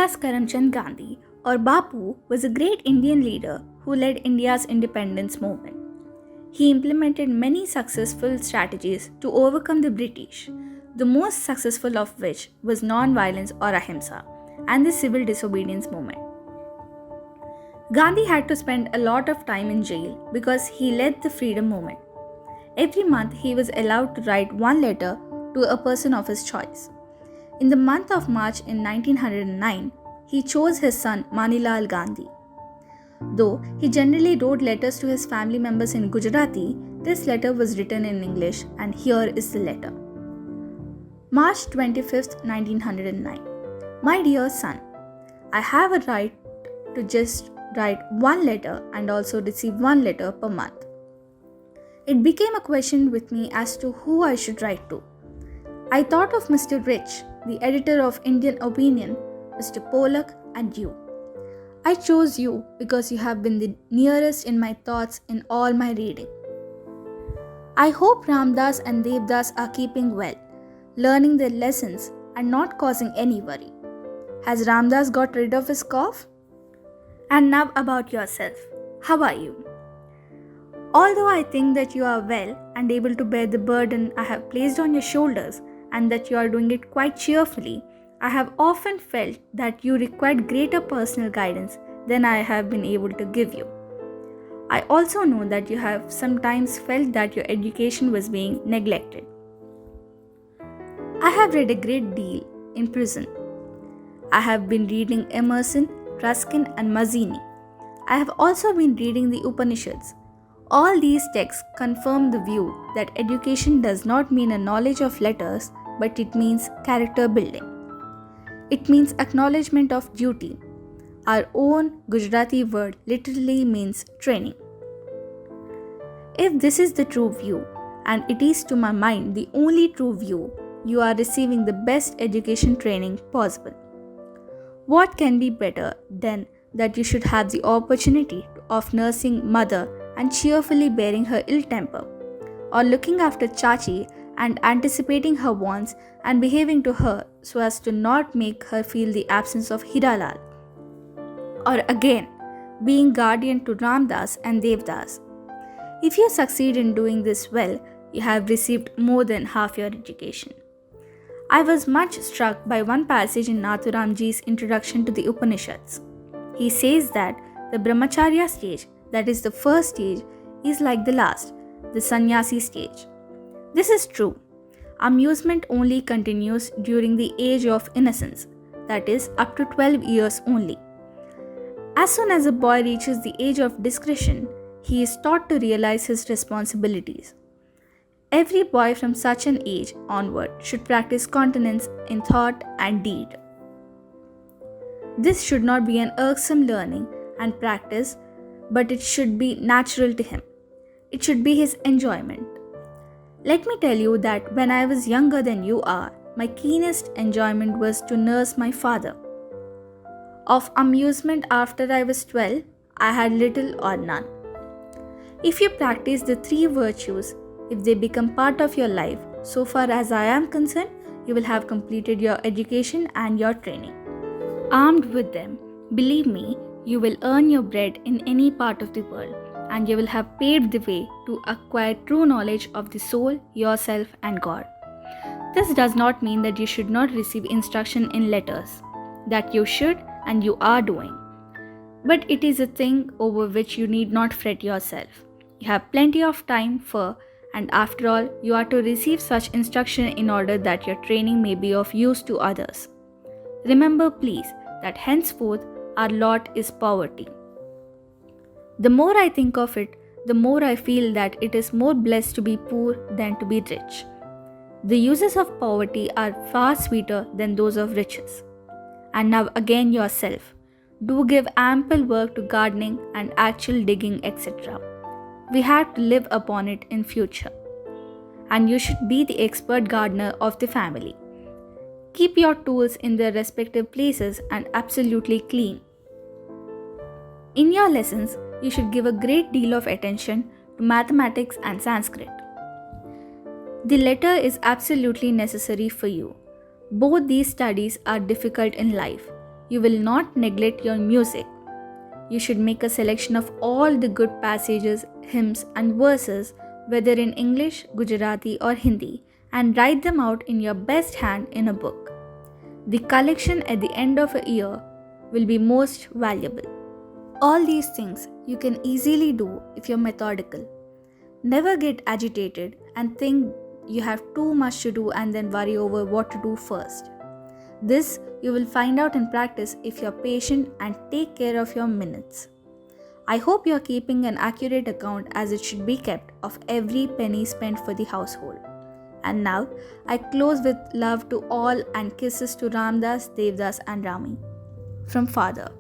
Mohandas Karamchand Gandhi, or Bapu, was a great Indian leader who led India's independence movement. He implemented many successful strategies to overcome the British, the most successful of which was non-violence or ahimsa and the civil disobedience movement. Gandhi had to spend a lot of time in jail because he led the freedom movement. Every month he was allowed to write one letter to a person of his choice. In the month of March in 1909, he chose his son Manilal Gandhi. Though he generally wrote letters to his family members in Gujarati, this letter was written in English, and here is the letter. March 25th, 1909. My dear son, I have a right to just write one letter and also receive one letter per month. It became a question with me as to who I should write to. I thought of Mr. Rich, the editor of Indian Opinion, Mr. Pollock, and you. I chose you because you have been the nearest in my thoughts in all my reading. I hope Ramdas and Devdas are keeping well, learning their lessons and not causing any worry. Has Ramdas got rid of his cough? And now about yourself. How are you? Although I think that you are well and able to bear the burden I have placed on your shoulders and that you are doing it quite cheerfully, I have often felt that you required greater personal guidance than I have been able to give you. I also know that you have sometimes felt that your education was being neglected. I have read a great deal in prison. I have been reading Emerson, Ruskin, and Mazzini. I have also been reading the Upanishads. All these texts confirm the view that education does not mean a knowledge of letters, but it means character building. It means acknowledgement of duty. Our own Gujarati word literally means training. If this is the true view, and it is to my mind the only true view, you are receiving the best education training possible. What can be better than that you should have the opportunity of nursing mother and cheerfully bearing her ill temper, or looking after Chachi and anticipating her wants and behaving to her so as to not make her feel the absence of Hiralal, or again, being guardian to Ramdas and Devdas. If you succeed in doing this well, you have received more than half your education. I was much struck by one passage in Nathuramji's introduction to the Upanishads. He says that the Brahmacharya stage, that is the first stage, is like the last, the sannyasi stage. This is true. Amusement only continues during the age of innocence, that is up to 12 years only. As soon as a boy reaches the age of discretion, he is taught to realize his responsibilities. Every boy from such an age onward should practice continence in thought and deed. This should not be an irksome learning and practice, but it should be natural to him. It should be his enjoyment. Let me tell you that when I was younger than you are, my keenest enjoyment was to nurse my father. Of amusement after I was 12, I had little or none. If you practice the three virtues, if they become part of your life, so far as I am concerned, you will have completed your education and your training. Armed with them, believe me, you will earn your bread in any part of the world, and you will have paved the way to acquire true knowledge of the soul, yourself, and God. This does not mean that you should not receive instruction in letters. That you should and you are doing. But it is a thing over which you need not fret yourself. You have plenty of time for, and after all, you are to receive such instruction in order that your training may be of use to others. Remember, please, that henceforth our lot is poverty. The more I think of it, the more I feel that it is more blessed to be poor than to be rich. The uses of poverty are far sweeter than those of riches. And now again yourself. Do give ample work to gardening and actual digging, etc. We have to live upon it in future. And you should be the expert gardener of the family. Keep your tools in their respective places and absolutely clean. In your lessons, you should give a great deal of attention to mathematics and Sanskrit. The latter is absolutely necessary for you. Both these studies are difficult in life, You will not neglect your music. You should make a selection of all the good passages, hymns, and verses, whether in English, Gujarati, or Hindi, and write them out in your best hand in a book. The collection at the end of a year will be most valuable. All these things you can easily do if you're methodical. Never get agitated and think you have too much to do and then worry over what to do first. This you will find out in practice if you're patient and take care of your minutes. I hope you're keeping an accurate account as it should be kept of every penny spent for the household. And now, I close with love to all and kisses to Ramdas, Devdas and Rami. From Father.